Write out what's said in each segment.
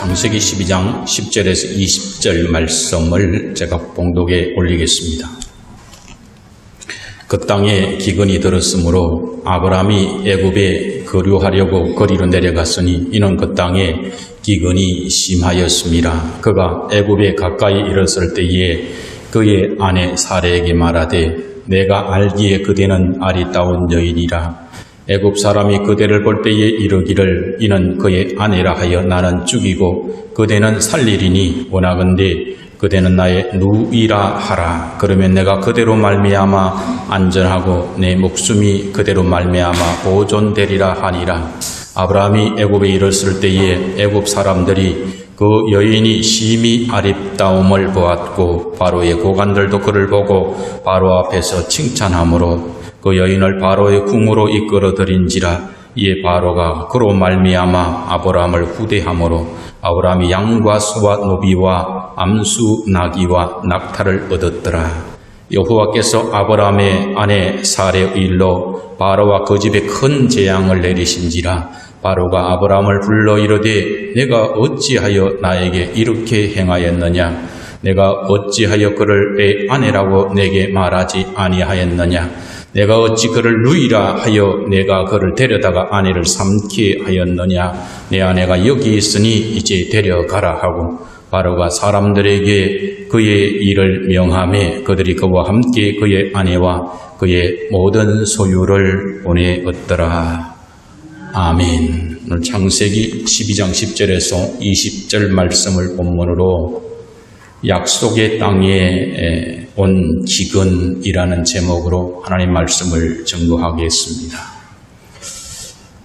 창세기 12장 10절에서 20절 말씀을 제가 봉독에 올리겠습니다. 그 땅에 기근이 들었으므로 아브라함이 애굽에 거류하려고 거리로 내려갔으니 이는 그 땅에 기근이 심하였습니다. 그가 애굽에 가까이 이르렀을 때에 그의 아내 사레에게 말하되 내가 알기에 그대는 아리따운 여인이라. 애굽 사람이 그대를 볼 때에 이르기를 이는 그의 아내라 하여 나는 죽이고 그대는 살리리니 원하건대 그대는 나의 누이라 하라. 그러면 내가 그대로 말미암아 안전하고 내 목숨이 그대로 말미암아 보존되리라 하니라. 아브라함이 애굽에 이르렀을 때에 애굽 사람들이 그 여인이 심히 아립다움을 보았고 바로의 고관들도 그를 보고 바로 앞에서 칭찬하므로 그 여인을 바로의 궁으로 이끌어들인지라. 이에 바로가 그로 말미암아 아브라함을 후대함으로 아브라함이 양과 소와 노비와 암수 나귀와 낙타를 얻었더라. 여호와께서 아브라함의 아내 사레의 일로 바로와 그 집에 큰 재앙을 내리신지라. 바로가 아브라함을 불러 이르되 내가 어찌하여 나에게 이렇게 행하였느냐? 내가 어찌하여 그를 내 아내라고 내게 말하지 아니하였느냐? 내가 어찌 그를 누이라 하여 내가 그를 데려다가 아내를 삼게 하였느냐? 내 아내가 여기 있으니 이제 데려가라 하고 바로가 사람들에게 그의 일을 명하매 그들이 그와 함께 그의 아내와 그의 모든 소유를 보내었더라. 아멘. 오늘 창세기 12장 10절에서 20절 말씀을 본문으로 약속의 땅에 온 기근이라는 제목으로 하나님 말씀을 증거하겠습니다.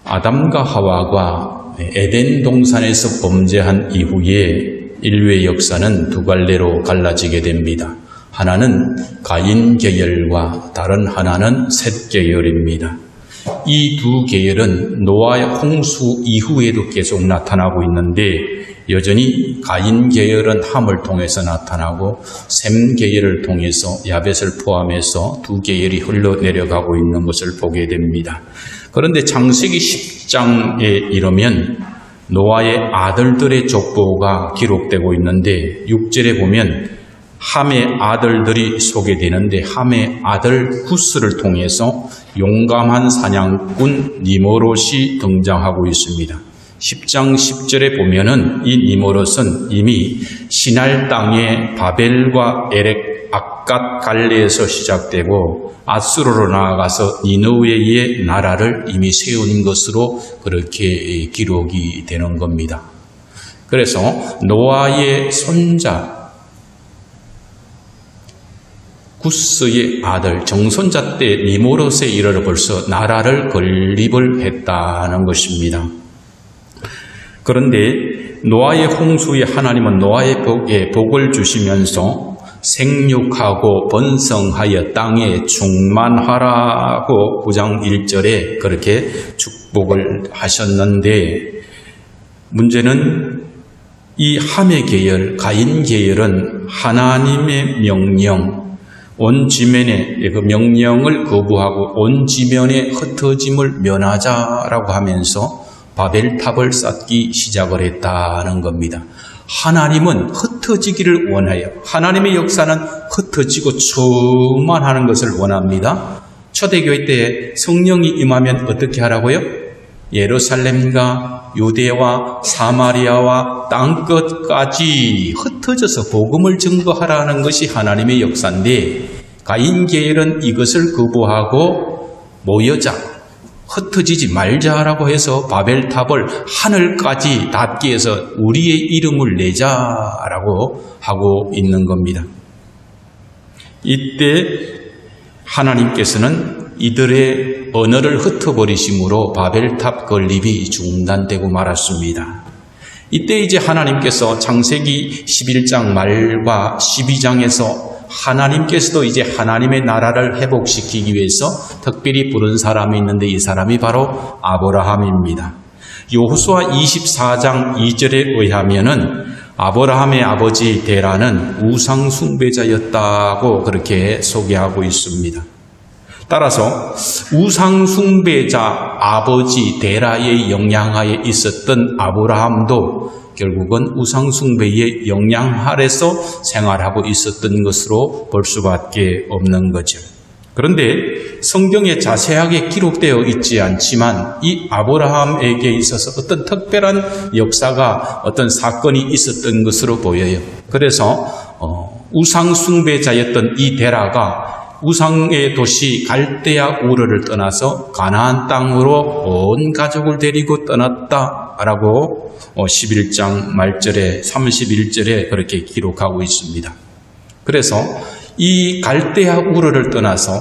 아담과 하와가 에덴 동산에서 범죄한 이후에 인류의 역사는 두 갈래로 갈라지게 됩니다. 하나는 가인 계열과 다른 하나는 셋 계열입니다. 이 두 계열은 노아의 홍수 이후에도 계속 나타나고 있는데 여전히 가인 계열은 함을 통해서 나타나고 셈 계열을 통해서 야벳을 포함해서 두 계열이 흘러내려가고 있는 것을 보게 됩니다. 그런데 창세기 10장에 이르면 노아의 아들들의 족보가 기록되고 있는데 6절에 보면 함의 아들들이 소개되는데 함의 아들 구스를 통해서 용감한 사냥꾼 니모롯이 등장하고 있습니다. 10장 10절에 보면은 이 니모롯은 이미 시날 땅의 바벨과 에렉 악갓 갈레에서 시작되고 아수르로 나아가서 니느웨의 나라를 이미 세운 것으로 그렇게 기록이 되는 겁니다. 그래서 노아의 손자 구스의 아들 정손자 때 니모롯에 이르러 벌써 나라를 건립을 했다는 것입니다. 그런데 노아의 홍수에 하나님은 노아의 복을 주시면서 생육하고 번성하여 땅에 충만하라고 9장 1절에 그렇게 축복을 하셨는데 문제는 이 함의 계열, 가인 계열은 하나님의 명령, 온 지면의 그 명령을 거부하고 온 지면의 흩어짐을 면하자라고 하면서 바벨탑을 쌓기 시작을 했다는 겁니다. 하나님은 흩어지기를 원해요. 하나님의 역사는 흩어지고 충만하는 것을 원합니다. 초대교회 때 성령이 임하면 어떻게 하라고요? 예루살렘과 유대와 사마리아와 땅끝까지 흩어져서 복음을 증거하라는 것이 하나님의 역사인데 가인 계열은 이것을 거부하고 모여자, 흩어지지 말자라고 해서 바벨탑을 하늘까지 닿게 해서 우리의 이름을 내자라고 하고 있는 겁니다. 이때 하나님께서는 이들의 언어를 흩어버리심으로 바벨탑 건립이 중단되고 말았습니다. 이때 이제 하나님께서 창세기 11장 말과 12장에서 하나님께서도 이제 하나님의 나라를 회복시키기 위해서 특별히 부른 사람이 있는데 이 사람이 바로 아브라함입니다. 여호수아 24장 2절에 의하면은 아브라함의 아버지 데라는 우상 숭배자였다고 그렇게 소개하고 있습니다. 따라서 우상 숭배자 아버지 데라의 영향하에 있었던 아브라함도 결국은 우상숭배의 영향 아래서 생활하고 있었던 것으로 볼 수밖에 없는 거죠. 그런데 성경에 자세하게 기록되어 있지 않지만 이 아브라함에게 있어서 어떤 특별한 역사가 어떤 사건이 있었던 것으로 보여요. 그래서 우상숭배자였던 이 데라가 우상의 도시 갈대아 우르를 떠나서 가나안 땅으로 온 가족을 데리고 떠났다라고 11장 말절에 31절에 그렇게 기록하고 있습니다. 그래서 이 갈대아 우르를 떠나서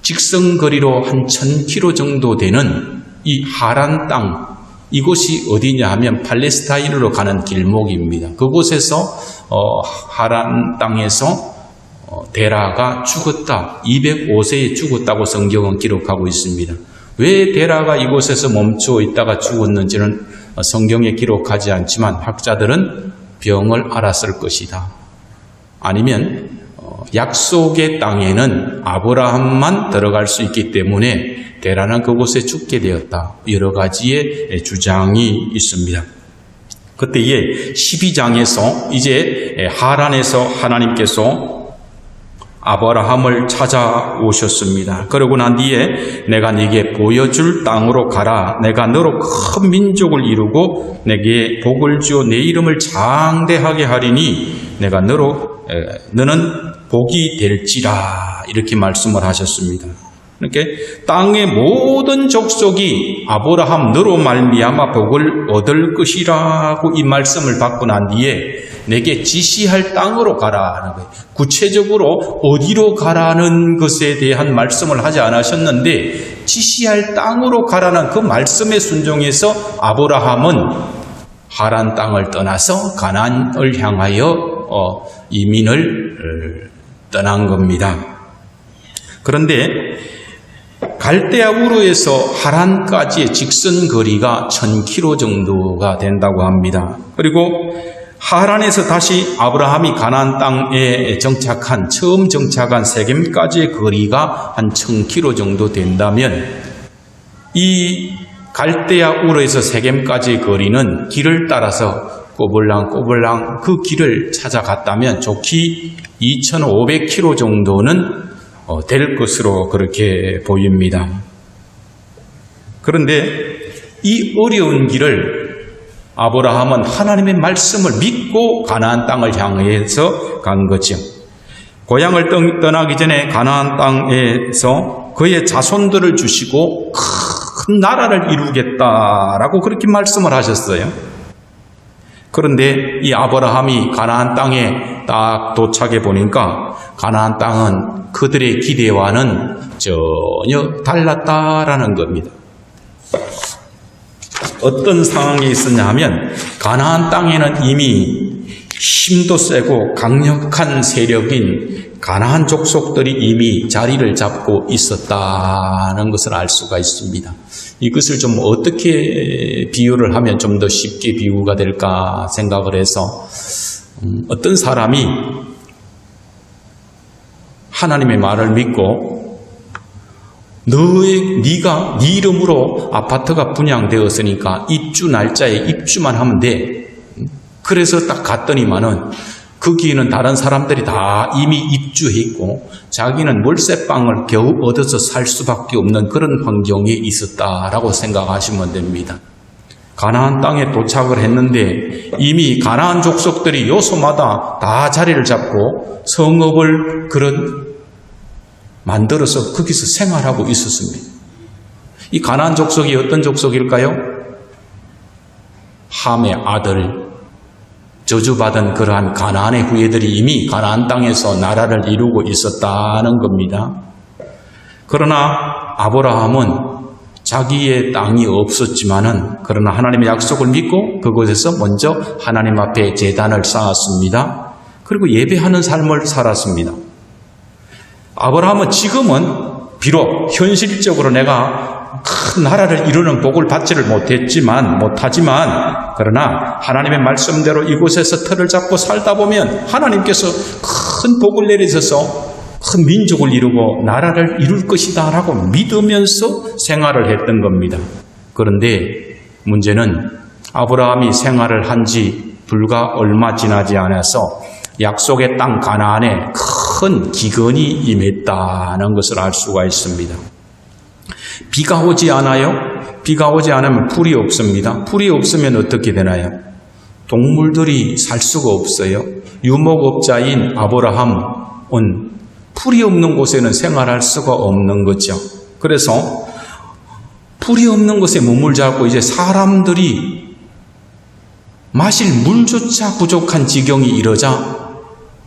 직선거리로 한 1000km 정도 되는 이 하란 땅, 이곳이 어디냐 하면 팔레스타인으로 가는 길목입니다. 그곳에서 하란 땅에서 데라가 죽었다. 205세에 죽었다고 성경은 기록하고 있습니다. 왜 데라가 이곳에서 멈추어 있다가 죽었는지는 성경에 기록하지 않지만 학자들은 병을 앓았을 것이다. 아니면 약속의 땅에는 아브라함만 들어갈 수 있기 때문에 데라는 그곳에 죽게 되었다. 여러 가지의 주장이 있습니다. 그때에 12장에서 이제 하란에서 하나님께서 아브라함을 찾아오셨습니다. 그러고 난 뒤에 내가 네게 보여줄 땅으로 가라. 내가 너로 큰 민족을 이루고 내게 복을 주어 내 이름을 장대하게 하리니 내가 너는 복이 될지라 이렇게 말씀을 하셨습니다. 이렇게 땅의 모든 족속이 아브라함 너로 말미암아 복을 얻을 것이라고 이 말씀을 받고 난 뒤에 내게 지시할 땅으로 가라 하는 거예요. 구체적으로 어디로 가라는 것에 대한 말씀을 하지 않으셨는데 지시할 땅으로 가라는 그 말씀에 순종해서 아브라함은 하란 땅을 떠나서 가나안을 향하여 이민을 떠난 겁니다. 그런데 갈대아 우르에서 하란까지의 직선 거리가 1000km 정도가 된다고 합니다. 그리고 하란에서 다시 아브라함이 가나안 땅에 처음 정착한 세겜까지의 거리가 한 1000km 정도 된다면 이 갈대아 우르에서 세겜까지의 거리는 길을 따라서 꼬불랑 그 길을 찾아갔다면 좋기 2500km 정도는 될 것으로 그렇게 보입니다. 그런데 이 어려운 길을 아브라함은 하나님의 말씀을 믿고 가나안 땅을 향해서 간 거죠. 고향을 떠나기 전에 가나안 땅에서 그의 자손들을 주시고 큰 나라를 이루겠다라고 그렇게 말씀을 하셨어요. 그런데 이 아브라함이 가나안 땅에 딱 도착해 보니까 가나안 땅은 그들의 기대와는 전혀 달랐다라는 겁니다. 어떤 상황이 있었냐 하면 가나안 땅에는 이미 힘도 세고 강력한 세력인 가나안 족속들이 이미 자리를 잡고 있었다는 것을 알 수가 있습니다. 이것을 좀 어떻게 비유를 하면 좀 더 쉽게 비유가 될까 생각을 해서 어떤 사람이 하나님의 말을 믿고 네가 네 이름으로 아파트가 분양되었으니까 입주 날짜에 입주만 하면 돼. 그래서 딱 갔더니만은 거기에는 다른 사람들이 다 이미 입주했고 자기는 월세방을 겨우 얻어서 살 수밖에 없는 그런 환경에 있었다라고 생각하시면 됩니다. 가나안 땅에 도착을 했는데 이미 가나안 족속들이 요소마다 다 자리를 잡고 성읍을 만들어서 거기서 생활하고 있었습니다. 이 가나안 족속이 어떤 족속일까요? 함의 아들, 저주받은 그러한 가나안의 후예들이 이미 가나안 땅에서 나라를 이루고 있었다는 겁니다. 그러나 아브라함은 자기의 땅이 없었지만은 그러나 하나님의 약속을 믿고 그곳에서 먼저 하나님 앞에 제단을 쌓았습니다. 그리고 예배하는 삶을 살았습니다. 아브라함은 지금은 비록 현실적으로 내가 큰 나라를 이루는 복을 받지를 못하지만 그러나 하나님의 말씀대로 이곳에서 틀을 잡고 살다 보면 하나님께서 큰 복을 내리셔서 큰 민족을 이루고 나라를 이룰 것이다 라고 믿으면서 생활을 했던 겁니다. 그런데 문제는 아브라함이 생활을 한 지 불과 얼마 지나지 않아서 약속의 땅 가나안에 큰 기근이 임했다는 것을 알 수가 있습니다. 비가 오지 않아요? 비가 오지 않으면 풀이 없습니다. 풀이 없으면 어떻게 되나요? 동물들이 살 수가 없어요. 유목업자인 아브라함은 풀이 없는 곳에는 생활할 수가 없는 거죠. 그래서 풀이 없는 곳에 몸을 잡고 이제 사람들이 마실 물조차 부족한 지경이 이르자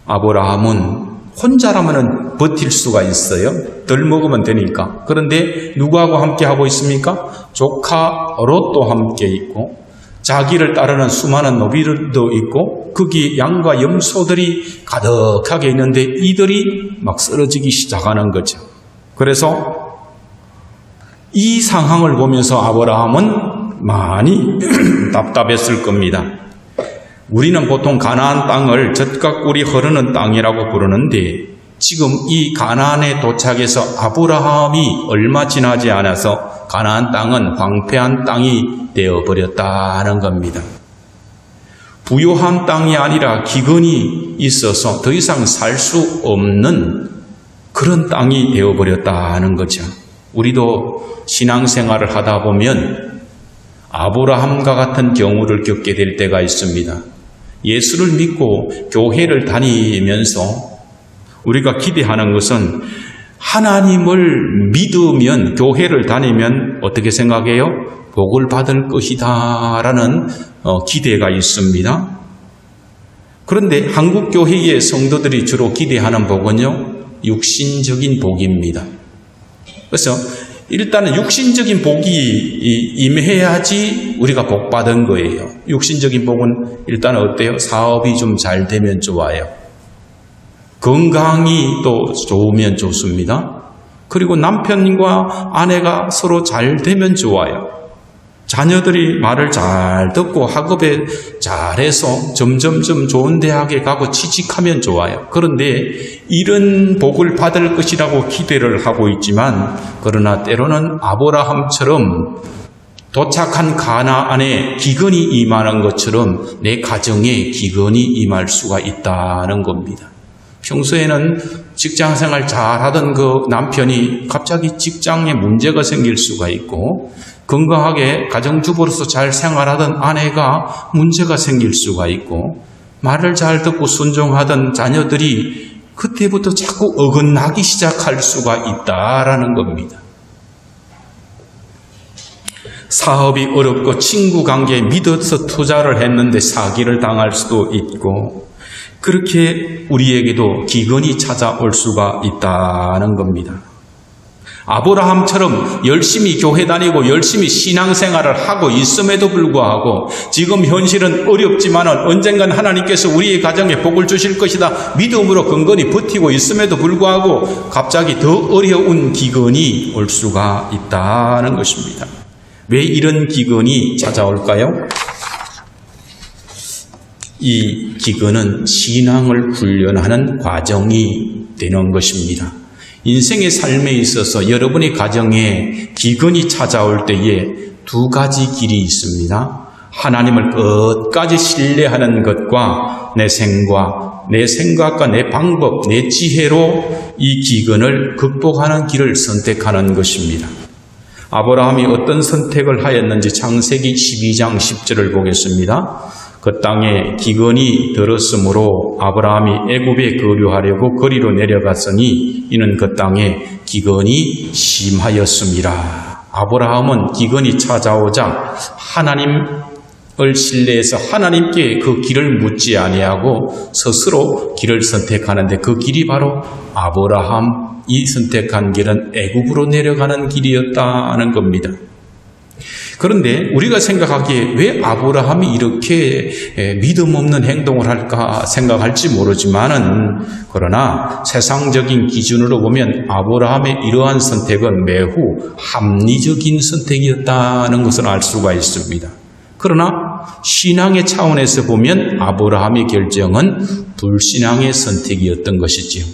아브라함은 혼자라면 버틸 수가 있어요. 덜 먹으면 되니까. 그런데 누구하고 함께 하고 있습니까? 조카 롯도 함께 있고 자기를 따르는 수많은 노비들도 있고 거기 양과 염소들이 가득하게 있는데 이들이 막 쓰러지기 시작하는 거죠. 그래서 이 상황을 보면서 아브라함은 많이 답답했을 겁니다. 우리는 보통 가나안 땅을 젖과 꿀이 흐르는 땅이라고 부르는데 지금 이 가나안에 도착해서 아브라함이 얼마 지나지 않아서 가나안 땅은 황폐한 땅이 되어버렸다는 겁니다. 부요한 땅이 아니라 기근이 있어서 더 이상 살 수 없는 그런 땅이 되어버렸다는 거죠. 우리도 신앙생활을 하다 보면 아브라함과 같은 경우를 겪게 될 때가 있습니다. 예수를 믿고 교회를 다니면서 우리가 기대하는 것은 하나님을 믿으면 교회를 다니면 어떻게 생각해요? 복을 받을 것이다 라는 기대가 있습니다. 그런데 한국교회의 성도들이 주로 기대하는 복은요, 육신적인 복입니다. 그래서 일단은 육신적인 복이 임해야지 우리가 복 받은 거예요. 육신적인 복은 일단 어때요? 사업이 좀 잘 되면 좋아요. 건강이 또 좋으면 좋습니다. 그리고 남편과 아내가 서로 잘 되면 좋아요. 자녀들이 말을 잘 듣고 학업에 잘해서 점점점 좋은 대학에 가고 취직하면 좋아요. 그런데 이런 복을 받을 것이라고 기대를 하고 있지만 그러나 때로는 아브라함처럼 도착한 가나안에 기근이 임하는 것처럼 내 가정에 기근이 임할 수가 있다는 겁니다. 평소에는 직장생활 잘하던 그 남편이 갑자기 직장에 문제가 생길 수가 있고 건강하게 가정주부로서 잘 생활하던 아내가 문제가 생길 수가 있고 말을 잘 듣고 순종하던 자녀들이 그때부터 자꾸 어긋나기 시작할 수가 있다라는 겁니다. 사업이 어렵고 친구 관계에 믿어서 투자를 했는데 사기를 당할 수도 있고 그렇게 우리에게도 기근이 찾아올 수가 있다는 겁니다. 아브라함처럼 열심히 교회 다니고 열심히 신앙생활을 하고 있음에도 불구하고 지금 현실은 어렵지만은 언젠간 하나님께서 우리의 가정에 복을 주실 것이다 믿음으로 근근히 버티고 있음에도 불구하고 갑자기 더 어려운 기근이 올 수가 있다는 것입니다. 왜 이런 기근이 찾아올까요? 이 기근은 신앙을 훈련하는 과정이 되는 것입니다. 인생의 삶에 있어서 여러분의 가정에 기근이 찾아올 때에 두 가지 길이 있습니다. 하나님을 끝까지 신뢰하는 것과 내 생각과 내 방법, 내 지혜로 이 기근을 극복하는 길을 선택하는 것입니다. 아브라함이 어떤 선택을 하였는지 창세기 12장 10절을 보겠습니다. 그 땅에 기근이 들었으므로 아브라함이 애굽에 거류하려고 거리로 내려갔으니 이는 그 땅에 기근이 심하였습니다. 아브라함은 기근이 찾아오자 하나님을 신뢰해서 하나님께 그 길을 묻지 아니하고 스스로 길을 선택하는데 그 길이 바로 아브라함이 선택한 길은 애굽으로 내려가는 길이었다는 겁니다. 그런데 우리가 생각하기에 왜 아브라함이 이렇게 믿음 없는 행동을 할까 생각할지 모르지만은 그러나 세상적인 기준으로 보면 아브라함의 이러한 선택은 매우 합리적인 선택이었다는 것을 알 수가 있습니다. 그러나 신앙의 차원에서 보면 아브라함의 결정은 불신앙의 선택이었던 것이지요.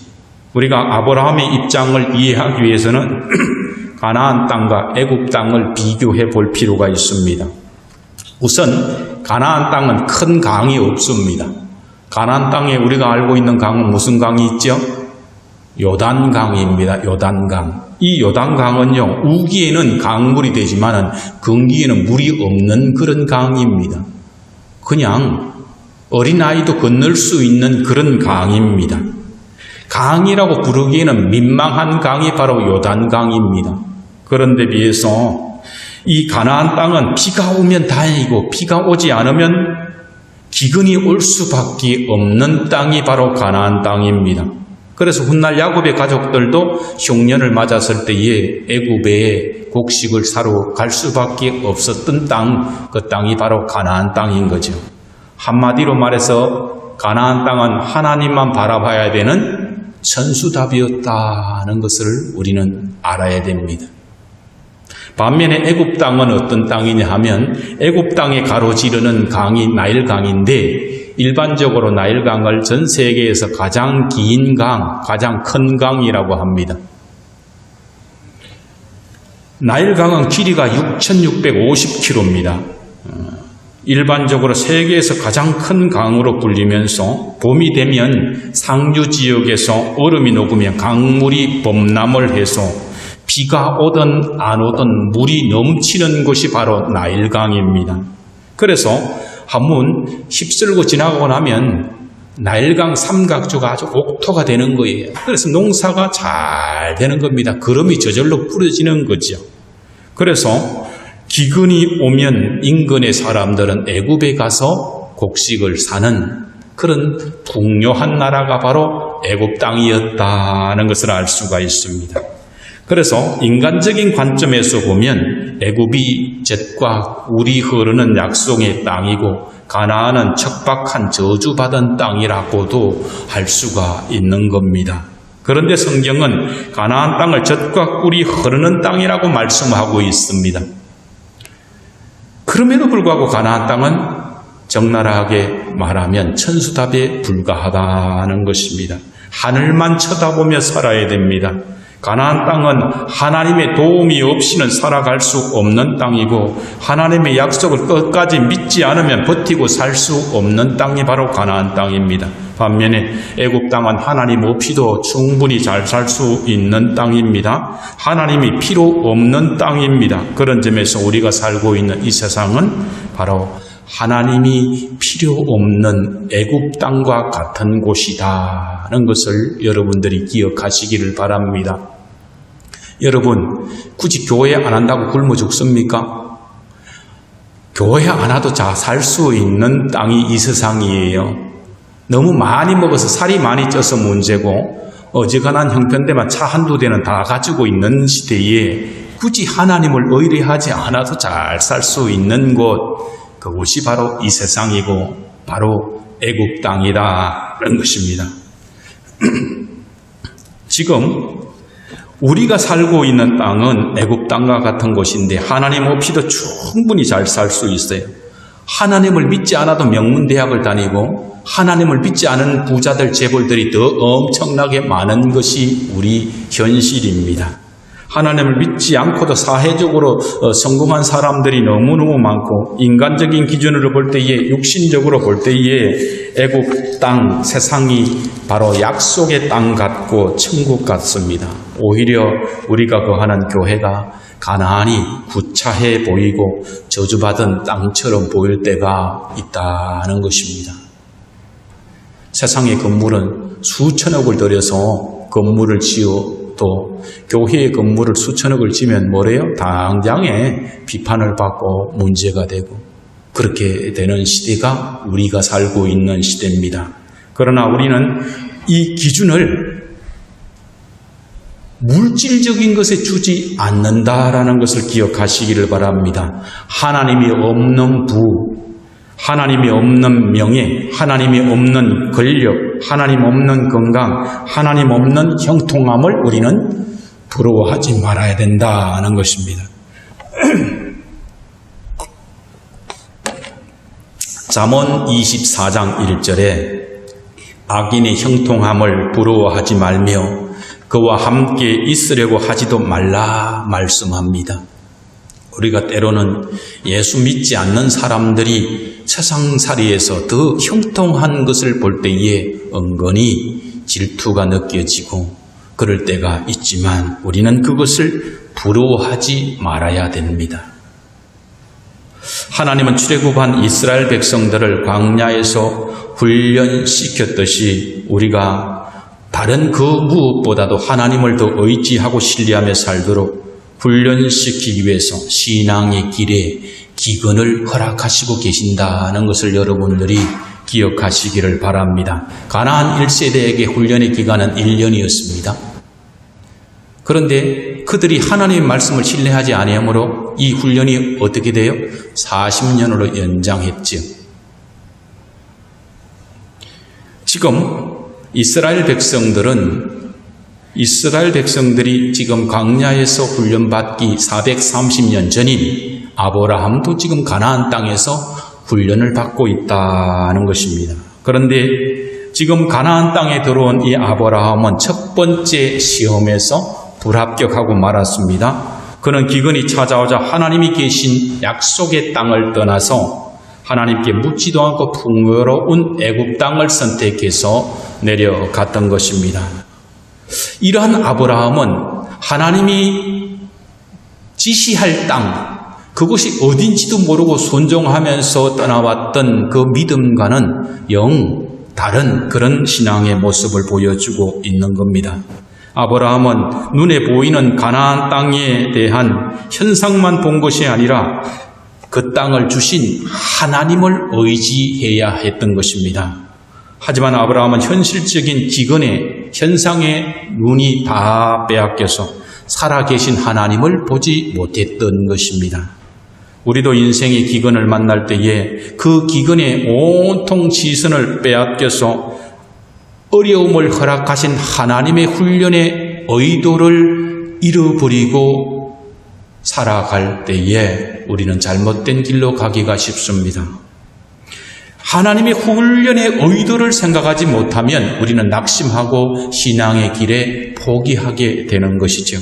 우리가 아브라함의 입장을 이해하기 위해서는 가나안 땅과 애굽 땅을 비교해 볼 필요가 있습니다. 우선 가나안 땅은 큰 강이 없습니다. 가나안 땅에 우리가 알고 있는 강은 무슨 강이 있죠? 요단강입니다. 요단강. 이 요단강은요, 우기에는 강물이 되지만은 건기에는 물이 없는 그런 강입니다. 그냥 어린아이도 건널 수 있는 그런 강입니다. 강이라고 부르기에는 민망한 강이 바로 요단강입니다. 그런데 비해서 이 가나안 땅은 비가 오면 다행이고 비가 오지 않으면 기근이 올 수밖에 없는 땅이 바로 가나안 땅입니다. 그래서 훗날 야곱의 가족들도 흉년을 맞았을 때에 애굽에 곡식을 사러 갈 수밖에 없었던 땅, 그 땅이 바로 가나안 땅인 거죠. 한마디로 말해서 가나안 땅은 하나님만 바라봐야 되는 천수답이었다는 것을 우리는 알아야 됩니다. 반면에 애굽 땅은 어떤 땅이냐 하면 애굽 땅에 가로지르는 강이 나일강인데 일반적으로 나일강을 전 세계에서 가장 긴 강, 가장 큰 강이라고 합니다. 나일강은 길이가 6,650km입니다. 일반적으로 세계에서 가장 큰 강으로 불리면서 봄이 되면 상류 지역에서 얼음이 녹으면 강물이 범람을 해서 비가 오든 안 오든 물이 넘치는 곳이 바로 나일강입니다. 그래서 한번 휩쓸고 지나가고 나면 나일강 삼각조가 아주 옥토가 되는 거예요. 그래서 농사가 잘 되는 겁니다. 거름이 저절로 뿌려지는 거죠. 그래서 기근이 오면 인근의 사람들은 애굽에 가서 곡식을 사는 그런 풍요한 나라가 바로 애굽 땅이었다는 것을 알 수가 있습니다. 그래서 인간적인 관점에서 보면 애굽이 젖과 울이 흐르는 약속의 땅이고 가나안은 척박한 저주받은 땅이라고도 할 수가 있는 겁니다. 그런데 성경은 가나안 땅을 젖과 꿀이 흐르는 땅이라고 말씀하고 있습니다. 그럼에도 불구하고 가나안 땅은 적나라하게 말하면 천수답에 불과하다는 것입니다. 하늘만 쳐다보며 살아야 됩니다. 가나안 땅은 하나님의 도움이 없이는 살아갈 수 없는 땅이고 하나님의 약속을 끝까지 믿지 않으면 버티고 살 수 없는 땅이 바로 가나안 땅입니다. 반면에 애굽 땅은 하나님 없이도 충분히 잘 살 수 있는 땅입니다. 하나님이 필요 없는 땅입니다. 그런 점에서 우리가 살고 있는 이 세상은 바로 하나님이 필요 없는 애굽 땅과 같은 곳이다는 것을 여러분들이 기억하시기를 바랍니다. 여러분, 굳이 교회 안 한다고 굶어 죽습니까? 교회 안 와도 잘 살 수 있는 땅이 이 세상이에요. 너무 많이 먹어서 살이 많이 쪄서 문제고 어지간한 형편대만 차 한두 대는 다 가지고 있는 시대에 굳이 하나님을 의뢰하지 않아도 잘 살 수 있는 곳, 그곳이 바로 이 세상이고 바로 애굽 땅이라는 것입니다. 지금 우리가 살고 있는 땅은 애굽 땅과 같은 곳인데 하나님 없이도 충분히 잘 살 수 있어요. 하나님을 믿지 않아도 명문대학을 다니고 하나님을 믿지 않은 부자들, 재벌들이 더 엄청나게 많은 것이 우리 현실입니다. 하나님을 믿지 않고도 사회적으로 성공한 사람들이 너무너무 많고 인간적인 기준으로 볼 때에 육신적으로 볼 때에 애굽 땅, 세상이 바로 약속의 땅 같고 천국 같습니다. 오히려 우리가 거하는 교회가 가나안이 구차해 보이고 저주받은 땅처럼 보일 때가 있다는 것입니다. 세상의 건물은 수천억을 들여서 건물을 지어 또 교회의 건물을 수천억을 지면 뭐래요? 당장에 비판을 받고 문제가 되고 그렇게 되는 시대가 우리가 살고 있는 시대입니다. 그러나 우리는 이 기준을 물질적인 것에 주지 않는다라는 것을 기억하시기를 바랍니다. 하나님이 없는 부, 하나님이 없는 명예, 하나님이 없는 권력, 하나님 없는 건강, 하나님 없는 형통함을 우리는 부러워하지 말아야 된다는 것입니다. 잠언 24장 1절에 악인의 형통함을 부러워하지 말며 그와 함께 있으려고 하지도 말라 말씀합니다. 우리가 때로는 예수 믿지 않는 사람들이 세상살이에서 더 형통한 것을 볼 때에 은근히 질투가 느껴지고 그럴 때가 있지만 우리는 그것을 부러워하지 말아야 됩니다. 하나님은 출애굽한 이스라엘 백성들을 광야에서 훈련시켰듯이 우리가 다른 그 무엇보다도 하나님을 더 의지하고 신뢰하며 살도록 훈련시키기 위해서 신앙의 길에 기근을 허락하시고 계신다는 것을 여러분들이 기억하시기를 바랍니다. 가나안 1세대에게 훈련의 기간은 1년이었습니다. 그런데 그들이 하나님의 말씀을 신뢰하지 아니하므로 이 훈련이 어떻게 돼요? 40년으로 연장했죠. 지금 이스라엘 백성들이 지금 광야에서 훈련받기 430년 전인 아브라함도 지금 가나안 땅에서 훈련을 받고 있다는 것입니다. 그런데 지금 가나안 땅에 들어온 이 아브라함은 첫 번째 시험에서 불합격하고 말았습니다. 그는 기근이 찾아오자 하나님이 계신 약속의 땅을 떠나서 하나님께 묻지도 않고 풍요로운 애굽 땅을 선택해서 내려갔던 것입니다. 이러한 아브라함은 하나님이 지시할 땅, 그것이 어딘지도 모르고 순종하면서 떠나왔던 그 믿음과는 영 다른 그런 신앙의 모습을 보여주고 있는 겁니다. 아브라함은 눈에 보이는 가나안 땅에 대한 현상만 본 것이 아니라 그 땅을 주신 하나님을 의지해야 했던 것입니다. 하지만 아브라함은 현실적인 기근의 현상에 눈이 다 빼앗겨서 살아계신 하나님을 보지 못했던 것입니다. 우리도 인생의 기근을 만날 때에 그 기근의 온통 지선을 빼앗겨서 어려움을 허락하신 하나님의 훈련의 의도를 잃어버리고 살아갈 때에 우리는 잘못된 길로 가기가 쉽습니다. 하나님의 훈련의 의도를 생각하지 못하면 우리는 낙심하고 신앙의 길에 포기하게 되는 것이죠.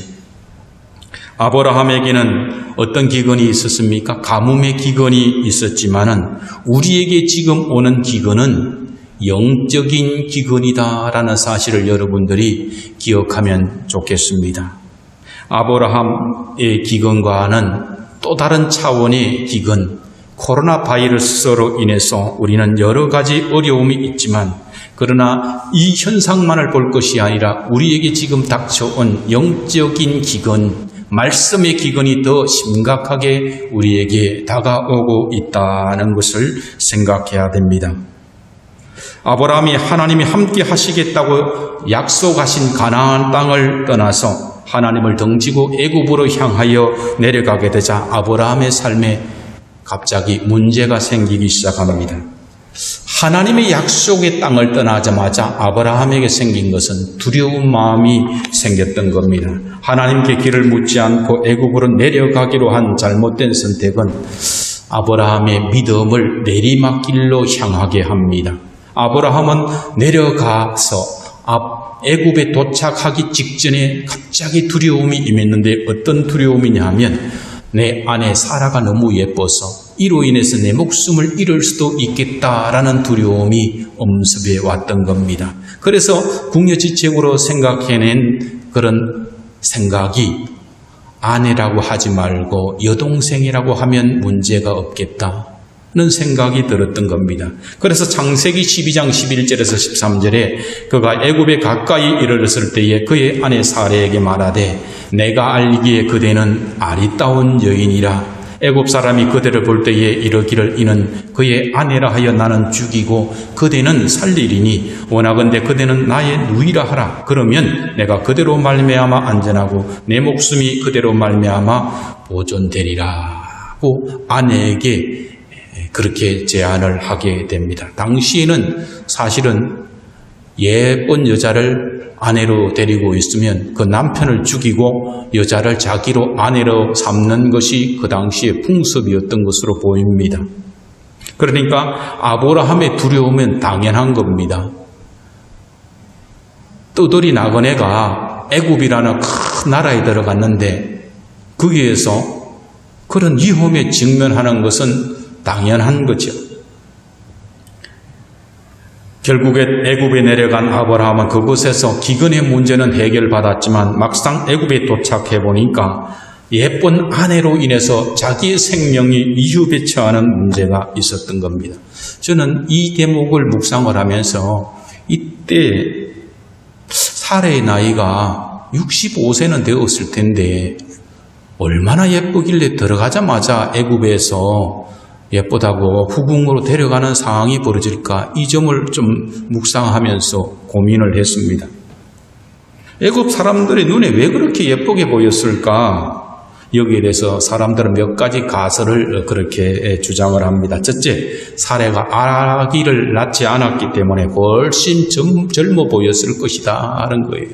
아브라함에게는 어떤 기근이 있었습니까? 가뭄의 기근이 있었지만은 우리에게 지금 오는 기근은 영적인 기근이다라는 사실을 여러분들이 기억하면 좋겠습니다. 아브라함의 기근과는 또 다른 차원의 기근, 코로나 바이러스로 인해서 우리는 여러 가지 어려움이 있지만 그러나 이 현상만을 볼 것이 아니라 우리에게 지금 닥쳐온 영적인 기근, 말씀의 기근이 더 심각하게 우리에게 다가오고 있다는 것을 생각해야 됩니다. 아브라함이 하나님이 함께 하시겠다고 약속하신 가나안 땅을 떠나서 하나님을 등지고 애굽으로 향하여 내려가게 되자 아브라함의 삶에 갑자기 문제가 생기기 시작합니다. 하나님의 약속의 땅을 떠나자마자 아브라함에게 생긴 것은 두려운 마음이 생겼던 겁니다. 하나님께 길을 묻지 않고 애굽으로 내려가기로 한 잘못된 선택은 아브라함의 믿음을 내리막길로 향하게 합니다. 아브라함은 내려가서 애굽에 도착하기 직전에 갑자기 두려움이 임했는데 어떤 두려움이냐 하면 내 아내 사라가 너무 예뻐서 이로 인해서 내 목숨을 잃을 수도 있겠다라는 두려움이 엄습해 왔던 겁니다. 그래서 궁여지책으로 생각해낸 그런 생각이 아내라고 하지 말고 여동생이라고 하면 문제가 없겠다는 생각이 들었던 겁니다. 그래서 창세기 12장 11절에서 13절에 그가 애굽에 가까이 이르렀을 때에 그의 아내 사라에게 말하되 내가 알기에 그대는 아리따운 여인이라 애굽 사람이 그대를 볼 때에 이르기를 이는 그의 아내라 하여 나는 죽이고 그대는 살리리니 원하건대 그대는 나의 누이라 하라. 그러면 내가 그대로 말미암아 안전하고 내 목숨이 그대로 말미암아 보존되리라고 아내에게 그렇게 제안을 하게 됩니다. 당시에는 사실은 예쁜 여자를 아내로 데리고 있으면 그 남편을 죽이고 여자를 자기로 아내로 삼는 것이 그 당시의 풍습이었던 것으로 보입니다. 그러니까 아브라함의 두려움은 당연한 겁니다. 떠돌이 나그네가 애굽이라는 큰 나라에 들어갔는데 거기에서 그런 위험에 직면하는 것은 당연한 거죠. 결국에 애굽에 내려간 아브라함은 그곳에서 기근의 문제는 해결받았지만 막상 애굽에 도착해 보니까 예쁜 아내로 인해서 자기의 생명이 위협에 문제가 있었던 겁니다. 저는 이 대목을 묵상을 하면서 이때 사레의 나이가 65세는 되었을 텐데 얼마나 예쁘길래 들어가자마자 애굽에서 예쁘다고 후궁으로 데려가는 상황이 벌어질까, 이 점을 좀 묵상하면서 고민을 했습니다. 애굽 사람들의 눈에 왜 그렇게 예쁘게 보였을까? 여기에 대해서 사람들은 몇 가지 가설을 그렇게 주장을 합니다. 첫째, 사레가 아기를 낳지 않았기 때문에 훨씬 젊어 보였을 것이다 하는 거예요.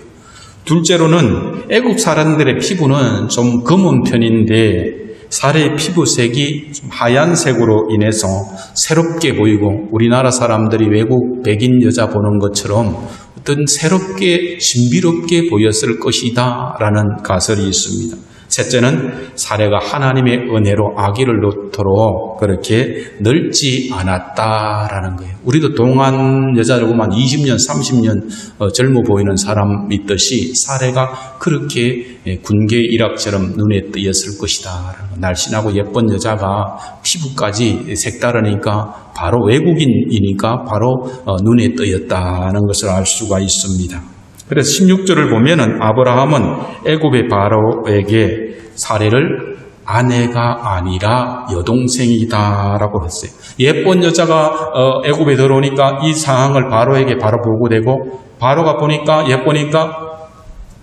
둘째로는 애굽 사람들의 피부는 좀 검은 편인데 사레의 피부색이 좀 하얀색으로 인해서 새롭게 보이고 우리나라 사람들이 외국 백인 여자 보는 것처럼 어떤 새롭게 신비롭게 보였을 것이다 라는 가설이 있습니다. 셋째는 사레가 하나님의 은혜로 아기를 낳도록 그렇게 늙지 않았다라는 거예요. 우리도 동안 여자를 보면 20년, 30년 젊어 보이는 사람 있듯이 사레가 그렇게 군계 일학처럼 눈에 띄었을 것이다. 날씬하고 예쁜 여자가 피부까지 색다르니까 바로 외국인이니까 바로 눈에 띄었다는 것을 알 수가 있습니다. 그래서 16절을 보면은 아브라함은 애굽의 바로에게 사레를 아내가 아니라 여동생이다라고 했어요. 예쁜 여자가 애굽에 들어오니까 이 상황을 바로에게 바로 보고되고 바로가 보니까 예쁘니까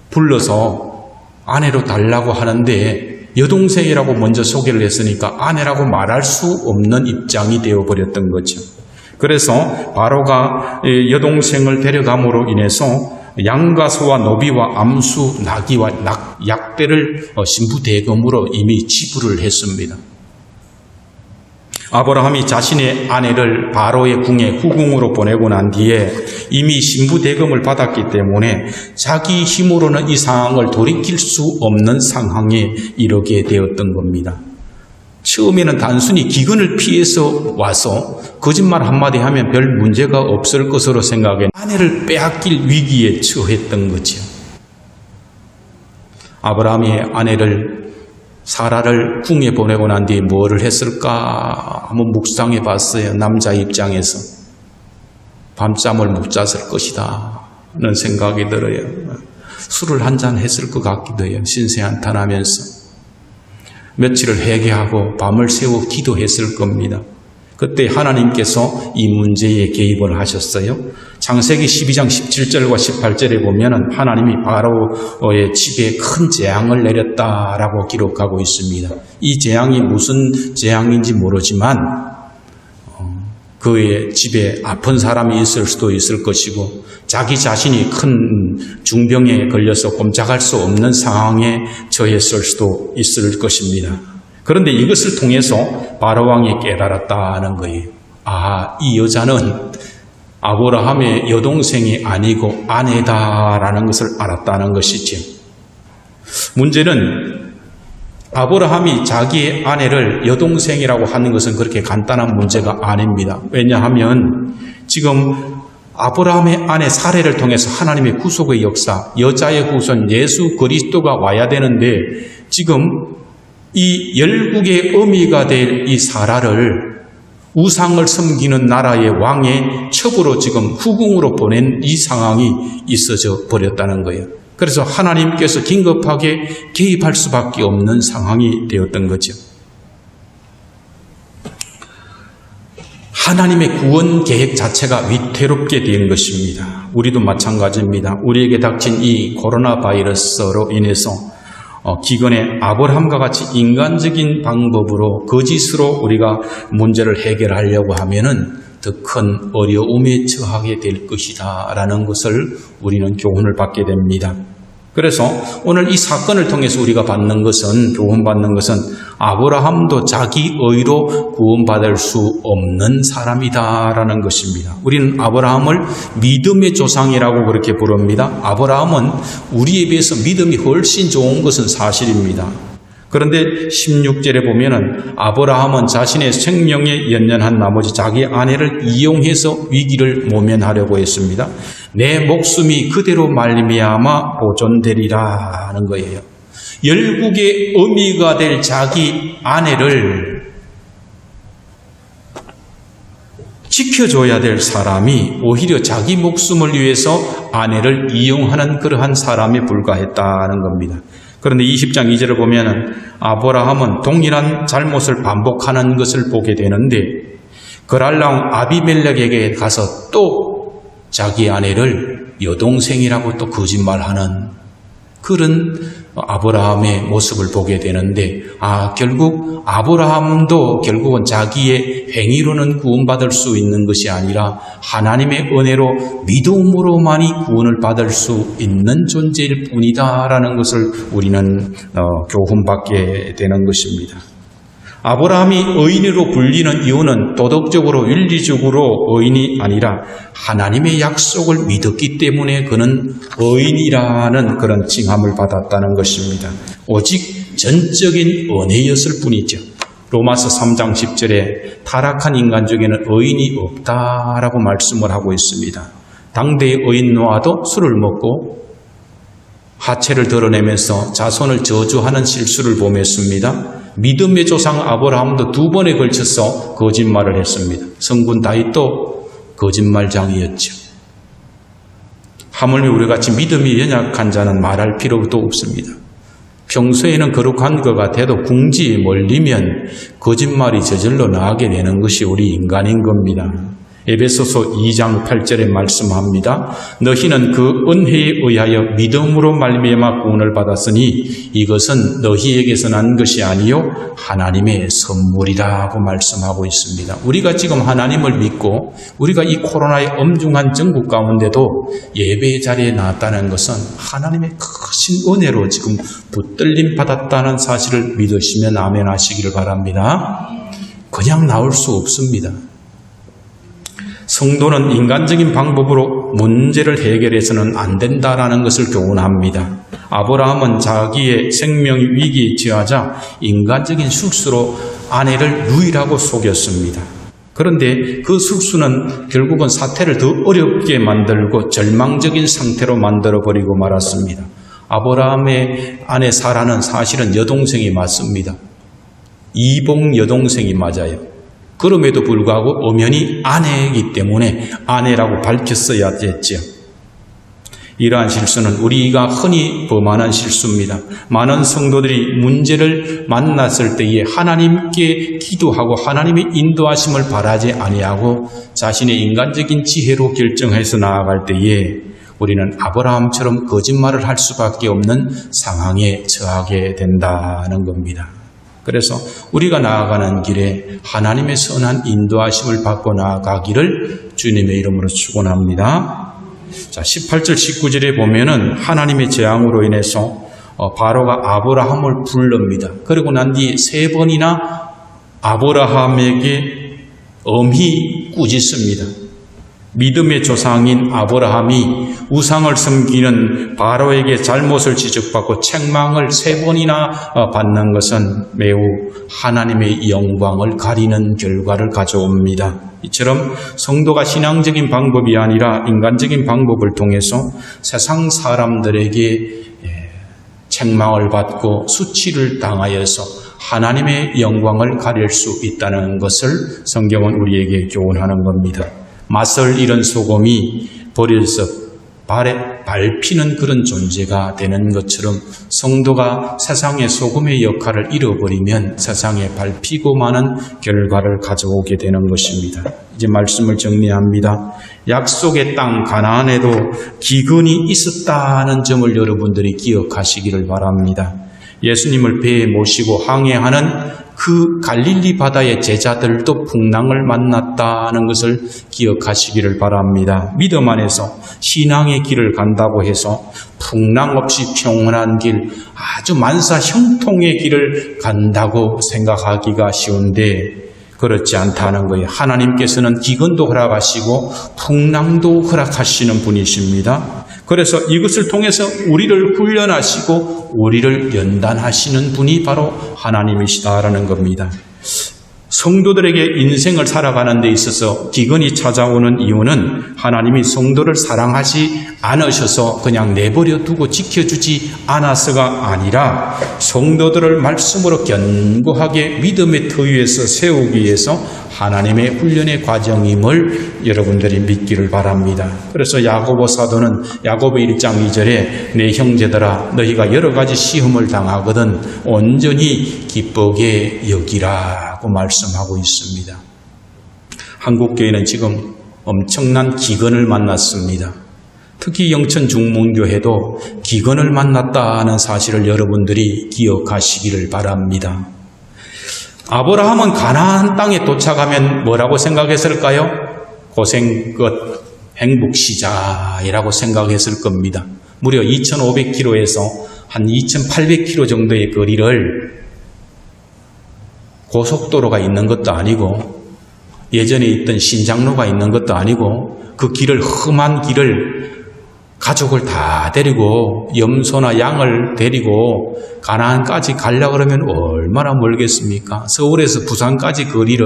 불러서 아내로 달라고 하는데 여동생이라고 먼저 소개를 했으니까 아내라고 말할 수 없는 입장이 되어버렸던 거죠. 그래서 바로가 여동생을 데려감으로 인해서 양과 소와 노비와 암수, 나귀와 약대를 신부대금으로 이미 지불을 했습니다. 아브라함이 자신의 아내를 바로의 궁에 후궁으로 보내고 난 뒤에 이미 신부대금을 받았기 때문에 자기 힘으로는 이 상황을 돌이킬 수 없는 상황에 이르게 되었던 겁니다. 처음에는 단순히 기근을 피해서 와서 거짓말 한마디 하면 별 문제가 없을 것으로 생각해 아내를 빼앗길 위기에 처했던 거죠. 아브라함이 아내를 사라를 궁에 보내고 난 뒤에 뭐를 했을까 한번 묵상해 봤어요. 남자 입장에서 밤잠을 못 잤을 것이다 는 생각이 들어요. 술을 한잔 했을 것 같기도 해요. 신세한탄하면서 며칠을 회개하고 밤을 새워 기도했을 겁니다. 그때 하나님께서 이 문제에 개입을 하셨어요. 창세기 12장 17절과 18절에 보면 하나님이 바로의 집에 큰 재앙을 내렸다라고 기록하고 있습니다. 이 재앙이 무슨 재앙인지 모르지만 그의 집에 아픈 사람이 있을 수도 있을 것이고 자기 자신이 큰 중병에 걸려서 꼼짝할 수 없는 상황에 처했을 수도 있을 것입니다. 그런데 이것을 통해서 바로왕이 깨달았다는 거예요. 아, 이 여자는 아브라함의 여동생이 아니고 아내다라는 것을 알았다는 것이죠. 문제는 아브라함이 자기의 아내를 여동생이라고 하는 것은 그렇게 간단한 문제가 아닙니다. 왜냐하면 지금 아브라함의 아내 사레를 통해서 하나님의 구속의 역사, 여자의 후손 예수 그리스도가 와야 되는데 지금 이 열국의 어미가 될 이 사라를 우상을 섬기는 나라의 왕의 첩으로 지금 후궁으로 보낸 이 상황이 있어져 버렸다는 거예요. 그래서 하나님께서 긴급하게 개입할 수밖에 없는 상황이 되었던 거죠. 하나님의 구원 계획 자체가 위태롭게 된 것입니다. 우리도 마찬가지입니다. 우리에게 닥친 이 코로나 바이러스로 인해서 기근에 아브라함과 같이 인간적인 방법으로 거짓으로 우리가 문제를 해결하려고 하면은 더 큰 어려움에 처하게 될 것이다 라는 것을 우리는 교훈을 받게 됩니다. 그래서 오늘 이 사건을 통해서 우리가 교훈받는 것은 아브라함도 자기 의로 구원받을 수 없는 사람이다라는 것입니다. 우리는 아브라함을 믿음의 조상이라고 그렇게 부릅니다. 아브라함은 우리에 비해서 믿음이 훨씬 좋은 것은 사실입니다. 그런데 16절에 보면은 아브라함은 자신의 생명에 연연한 나머지 자기 아내를 이용해서 위기를 모면하려고 했습니다. 내 목숨이 그대로 말미암아 보존되리라 하는 거예요. 열국의 어미가 될 자기 아내를 지켜줘야 될 사람이 오히려 자기 목숨을 위해서 아내를 이용하는 그러한 사람에 불과했다는 겁니다. 그런데 20장 2절을 보면 아브라함은 동일한 잘못을 반복하는 것을 보게 되는데 그랄랑 아비멜렉에게 가서 또 자기 아내를 여동생이라고 또 거짓말하는 그런 아브라함의 모습을 보게 되는데 결국 아브라함도 결국은 자기의 행위로는 구원받을 수 있는 것이 아니라 하나님의 은혜로 믿음으로만이 구원을 받을 수 있는 존재일 뿐이다라는 것을 우리는 교훈받게 되는 것입니다. 아브라함이 의인으로 불리는 이유는 도덕적으로 윤리적으로 의인이 아니라 하나님의 약속을 믿었기 때문에 그는 의인이라는 그런 칭함을 받았다는 것입니다. 오직 전적인 은혜였을 뿐이죠. 로마서 3장 10절에 타락한 인간 중에는 의인이 없다라고 말씀을 하고 있습니다. 당대의 의인 노아도 술을 먹고 하체를 드러내면서 자손을 저주하는 실수를 범했습니다. 믿음의 조상 아브라함도 2번에 걸쳐서 거짓말을 했습니다. 성군 다윗도 거짓말장이었죠. 하물며 우리같이 믿음이 연약한 자는 말할 필요도 없습니다. 평소에는 거룩한 것 같아도 궁지에 몰리면 거짓말이 저절로 나가게 되는 것이 우리 인간인 겁니다. 에베소서 2장 8절에 말씀합니다. 너희는 그 은혜에 의하여 믿음으로 말미암아 구원을 받았으니 이것은 너희에게서 난 것이 아니요 하나님의 선물이라고 말씀하고 있습니다. 우리가 지금 하나님을 믿고 우리가 이 코로나의 엄중한 전국 가운데도 예배 자리에 나왔다는 것은 하나님의 크신 은혜로 지금 붙들림 받았다는 사실을 믿으시면 아멘 하시기를 바랍니다. 그냥 나올 수 없습니다. 성도는 인간적인 방법으로 문제를 해결해서는 안 된다라는 것을 교훈합니다. 아브라함은 자기의 생명이 위기에 처하자 인간적인 실수로 아내를 누이라고 속였습니다. 그런데 그 실수는 결국은 사태를 더 어렵게 만들고 절망적인 상태로 만들어버리고 말았습니다. 아브라함의 아내 사라는 사실은 여동생이 맞습니다. 이복 여동생이 맞아요. 그럼에도 불구하고 엄연히 아내이기 때문에 아내라고 밝혔어야 했죠. 이러한 실수는 우리가 흔히 범하는 실수입니다. 많은 성도들이 문제를 만났을 때에 하나님께 기도하고 하나님의 인도하심을 바라지 아니하고 자신의 인간적인 지혜로 결정해서 나아갈 때에 우리는 아브라함처럼 거짓말을 할 수밖에 없는 상황에 처하게 된다는 겁니다. 그래서 우리가 나아가는 길에 하나님의 선한 인도하심을 받고 나아가기를 주님의 이름으로 축원합니다. 자, 18절 19절에 보면은 하나님의 재앙으로 인해서 바로가 아브라함을 불릅니다. 그리고 난 뒤에 3번이나 아브라함에게 엄히 꾸짖습니다. 믿음의 조상인 아브라함이 우상을 섬기는 바로에게 잘못을 지적받고 책망을 3번이나 받는 것은 매우 하나님의 영광을 가리는 결과를 가져옵니다. 이처럼 성도가 신앙적인 방법이 아니라 인간적인 방법을 통해서 세상 사람들에게 책망을 받고 수치를 당하여서 하나님의 영광을 가릴 수 있다는 것을 성경은 우리에게 교훈하는 겁니다. 맛을 잃은 소금이 버려서 발에 밟히는 그런 존재가 되는 것처럼 성도가 세상의 소금의 역할을 잃어버리면 세상에 밟히고 마는 결과를 가져오게 되는 것입니다. 이제 말씀을 정리합니다. 약속의 땅 가나안에도 기근이 있었다는 점을 여러분들이 기억하시기를 바랍니다. 예수님을 배에 모시고 항해하는 그 갈릴리 바다의 제자들도 풍랑을 만났다는 것을 기억하시기를 바랍니다. 믿음 안에서 신앙의 길을 간다고 해서 풍랑 없이 평온한 길, 아주 만사 형통의 길을 간다고 생각하기가 쉬운데 그렇지 않다는 거예요. 하나님께서는 기근도 허락하시고 풍랑도 허락하시는 분이십니다. 그래서 이것을 통해서 우리를 훈련하시고 우리를 연단하시는 분이 바로 하나님이시다라는 겁니다. 성도들에게 인생을 살아가는 데 있어서 기근이 찾아오는 이유는 하나님이 성도를 사랑하지 않으셔서 그냥 내버려 두고 지켜주지 않아서가 아니라 성도들을 말씀으로 견고하게 믿음의 터 위에서 세우기 위해서 하나님의 훈련의 과정임을 여러분들이 믿기를 바랍니다. 그래서 야고보 사도는 야고보 1장 2절에 내 형제들아 너희가 여러 가지 시험을 당하거든 온전히 기쁘게 여기라고 말씀하고 있습니다. 한국교회는 지금 엄청난 기근을 만났습니다. 특히 영천 중문교회도 기근을 만났다는 사실을 여러분들이 기억하시기를 바랍니다. 아브라함은 가나안 땅에 도착하면 뭐라고 생각했을까요? 고생 끝, 행복 시작이라고 생각했을 겁니다. 무려 2,500km에서 한 2,800km 정도의 거리를 고속도로가 있는 것도 아니고 예전에 있던 신장로가 있는 것도 아니고 그 길을 험한 길을 가족을 다 데리고 염소나 양을 데리고 가나안까지 가려고 그러면 얼마나 멀겠습니까? 서울에서 부산까지 거리를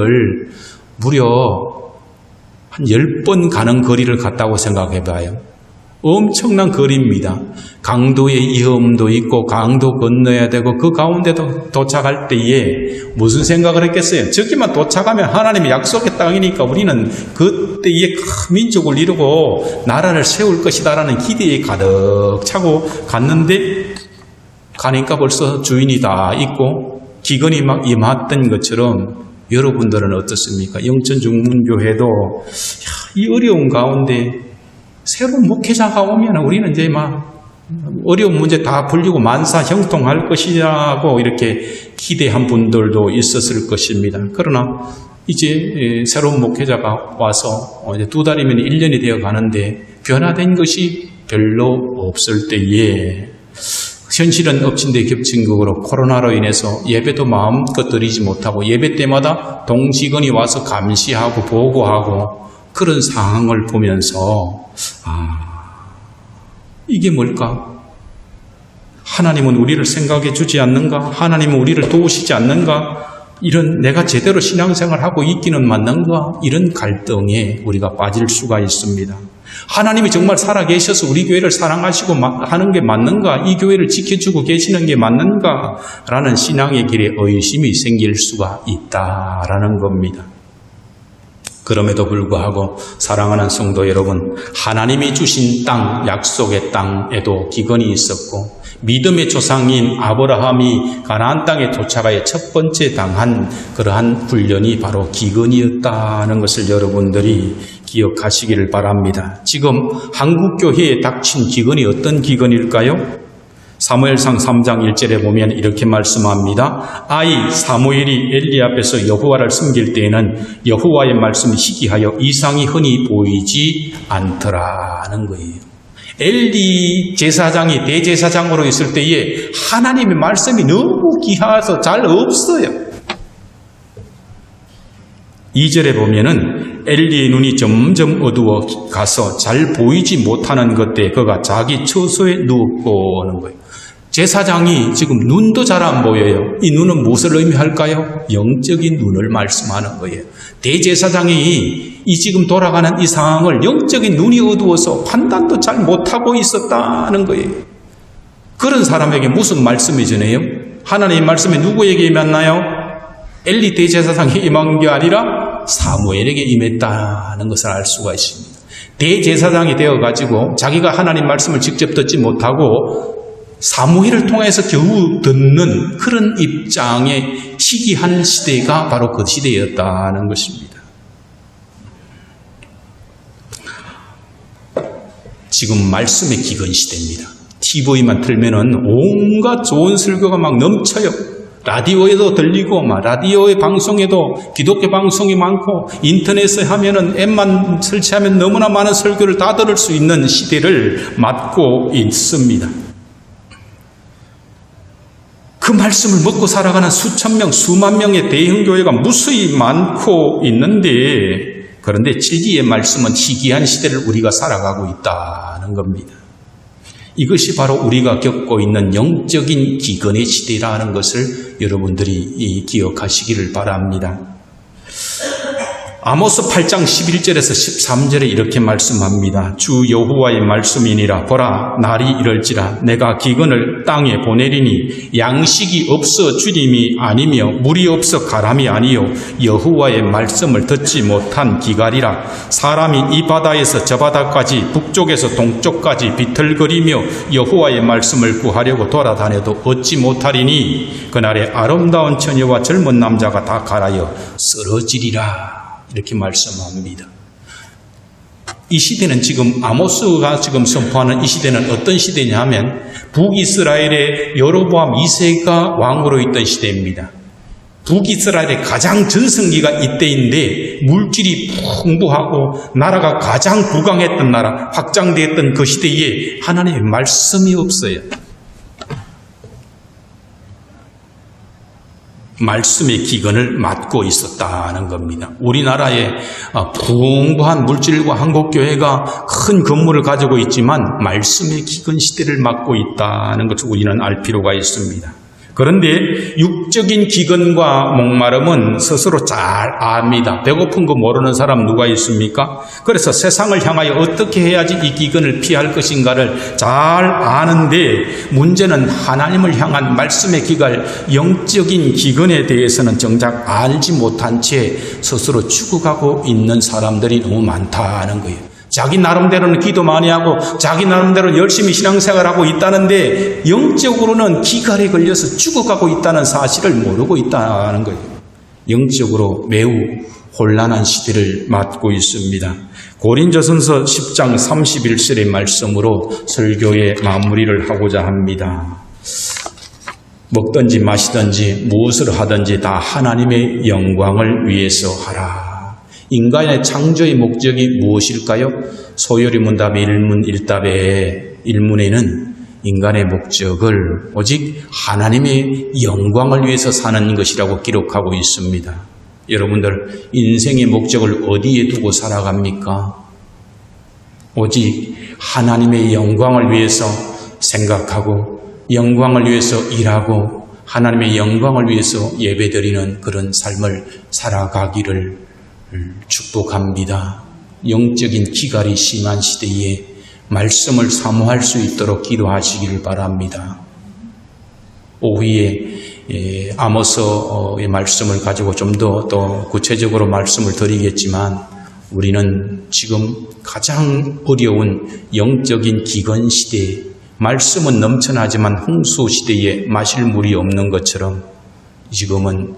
무려 한 10번 가는 거리를 갔다고 생각해 봐요. 엄청난 거리입니다. 강도의 위험도 있고 강도 건너야 되고 그 가운데도 도착할 때에 무슨 생각을 했겠어요? 저기만 도착하면 하나님의 약속의 땅이니까 우리는 그때에 큰 민족을 이루고 나라를 세울 것이다라는 기대에 가득 차고 갔는데 가니까 벌써 주인이 다 있고 기근이 막 임했던 것처럼 여러분들은 어떻습니까? 영천중문교회도 이 어려운 가운데 새로운 목회자가 오면 우리는 이제 막 어려운 문제 다 풀리고 만사 형통할 것이라고 이렇게 기대한 분들도 있었을 것입니다. 그러나 이제 새로운 목회자가 와서 이제 2달이면 1년이 되어 가는데 변화된 것이 별로 없을 때에 현실은 엎친 데 겹친 것으로 코로나로 인해서 예배도 마음껏 드리지 못하고 예배 때마다 동직원이 와서 감시하고 보고하고 그런 상황을 보면서 이게 뭘까? 하나님은 우리를 생각해 주지 않는가? 하나님은 우리를 도우시지 않는가? 이런 내가 제대로 신앙생활하고 있기는 맞는가? 이런 갈등에 우리가 빠질 수가 있습니다. 하나님이 정말 살아계셔서 우리 교회를 사랑하시고 하는 게 맞는가? 이 교회를 지켜주고 계시는 게 맞는가? 라는 신앙의 길에 의심이 생길 수가 있다라는 겁니다. 그럼에도 불구하고 사랑하는 성도 여러분, 하나님이 주신 땅, 약속의 땅에도 기근이 있었고 믿음의 조상인 아브라함이 가나안 땅에 도착하여 첫 번째 당한 그러한 훈련이 바로 기근이었다는 것을 여러분들이 기억하시기를 바랍니다. 지금 한국교회에 닥친 기근이 어떤 기근일까요? 사무엘상 3장 1절에 보면 이렇게 말씀합니다. 아이 사무엘이 엘리 앞에서 여호와를 섬길 때에는 여호와의 말씀이 희귀하여 이상이 흔히 보이지 않더라는 거예요. 엘리 제사장이 대제사장으로 있을 때에 하나님의 말씀이 너무 귀하서 잘 없어요. 2절에 보면은 엘리의 눈이 점점 어두워 가서 잘 보이지 못하는 것에 그가 자기 처소에 누웠고 오는 거예요. 제사장이 지금 눈도 잘 안 보여요. 이 눈은 무엇을 의미할까요? 영적인 눈을 말씀하는 거예요. 대제사장이 이 지금 돌아가는 이 상황을 영적인 눈이 어두워서 판단도 잘 못하고 있었다는 거예요. 그런 사람에게 무슨 말씀이 전해요? 하나님의 말씀이 누구에게 임했나요? 엘리 대제사장에 임한 게 아니라 사무엘에게 임했다는 것을 알 수가 있습니다. 대제사장이 되어가지고 자기가 하나님 말씀을 직접 듣지 못하고 사무엘을 통해서 겨우 듣는 그런 입장의 희귀한 시대가 바로 그 시대였다는 것입니다. 지금 말씀의 기근 시대입니다. TV만 틀면은 온갖 좋은 설교가 막 넘쳐요. 라디오에도 들리고, 라디오의 방송에도 기독교 방송이 많고, 인터넷에 하면은 앱만 설치하면 너무나 많은 설교를 다 들을 수 있는 시대를 맞고 있습니다. 그 말씀을 먹고 살아가는 수천 명, 수만 명의 대형교회가 무수히 많고 있는데, 그런데 진리의 말씀은 희귀한 시대를 우리가 살아가고 있다는 겁니다. 이것이 바로 우리가 겪고 있는 영적인 기근의 시대라는 것을 여러분들이 기억하시기를 바랍니다. 아모스 8장 11절에서 13절에 이렇게 말씀합니다. 주 여호와의 말씀이니라. 보라, 날이 이럴지라. 내가 기근을 땅에 보내리니 양식이 없어 주림이 아니며 물이 없어 가람이 아니요 여호와의 말씀을 듣지 못한 기갈이라. 사람이 이 바다에서 저 바다까지 북쪽에서 동쪽까지 비틀거리며 여호와의 말씀을 구하려고 돌아다녀도 얻지 못하리니 그날에 아름다운 처녀와 젊은 남자가 다 갈아여 쓰러지리라. 이렇게 말씀합니다. 이 시대는 지금 아모스가 지금 선포하는 이 시대는 어떤 시대냐 하면 북이스라엘의 여로보암 2세가 왕으로 있던 시대입니다. 북이스라엘의 가장 전성기가 이때인데 물질이 풍부하고 나라가 가장 부강했던 나라, 확장되었던 그 시대에 하나님의 말씀이 없어요. 말씀의 기근을 맞고 있었다는 겁니다. 우리나라에 풍부한 물질과 한국교회가 큰 건물을 가지고 있지만 말씀의 기근 시대를 맞고 있다는 것을 우리는 알 필요가 있습니다. 그런데 육적인 기근과 목마름은 스스로 잘 압니다. 배고픈 거 모르는 사람 누가 있습니까? 그래서 세상을 향하여 어떻게 해야지 이 기근을 피할 것인가를 잘 아는데 문제는 하나님을 향한 말씀의 기갈, 영적인 기근에 대해서는 정작 알지 못한 채 스스로 죽어가고 있는 사람들이 너무 많다는 거예요. 자기 나름대로는 기도 많이 하고 자기 나름대로 열심히 신앙생활하고 있다는데 영적으로는 기갈에 걸려서 죽어가고 있다는 사실을 모르고 있다는 거예요. 영적으로 매우 혼란한 시대를 맞고 있습니다. 고린도전서 10장 31절의 말씀으로 설교의 마무리를 하고자 합니다. 먹든지 마시든지 무엇을 하든지 다 하나님의 영광을 위해서 하라. 인간의 창조의 목적이 무엇일까요? 소요리 문답의 일문에는 인간의 목적을 오직 하나님의 영광을 위해서 사는 것이라고 기록하고 있습니다. 여러분들 인생의 목적을 어디에 두고 살아갑니까? 오직 하나님의 영광을 위해서 생각하고 영광을 위해서 일하고 하나님의 영광을 위해서 예배드리는 그런 삶을 살아가기를 축복합니다. 영적인 기갈이 심한 시대에 말씀을 사모할 수 있도록 기도하시기를 바랍니다. 오후에 아모스의 말씀을 가지고 좀 더 구체적으로 말씀을 드리겠지만 우리는 지금 가장 어려운 영적인 기근 시대에 말씀은 넘쳐나지만 홍수 시대에 마실 물이 없는 것처럼 지금은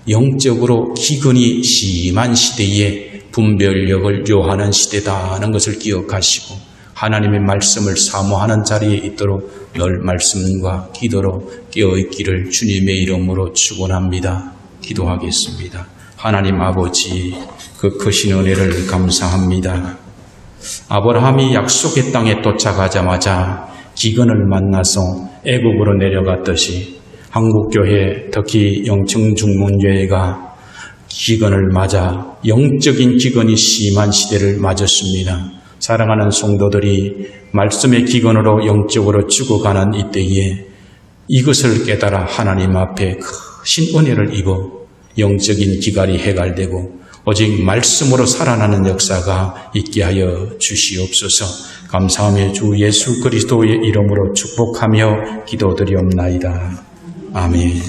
영적으로 기근이 심한 시대에 분별력을 요하는 시대다는 것을 기억하시고 하나님의 말씀을 사모하는 자리에 있도록 늘 말씀과 기도로 깨어있기를 주님의 이름으로 축원합니다. 기도하겠습니다. 하나님 아버지, 그 크신 은혜를 감사합니다. 아브라함이 약속의 땅에 도착하자마자 기근을 만나서 애국으로 내려갔듯이 한국교회, 특히 영청중문교회가 기근을 맞아 영적인 기근이 심한 시대를 맞았습니다. 사랑하는 성도들이 말씀의 기근으로 영적으로 죽어가는 이때에 이것을 깨달아 하나님 앞에 크신 은혜를 입어 영적인 기갈이 해갈되고 오직 말씀으로 살아나는 역사가 있게 하여 주시옵소서. 감사하며 주 예수 그리스도의 이름으로 축복하며 기도드리옵나이다. 아멘.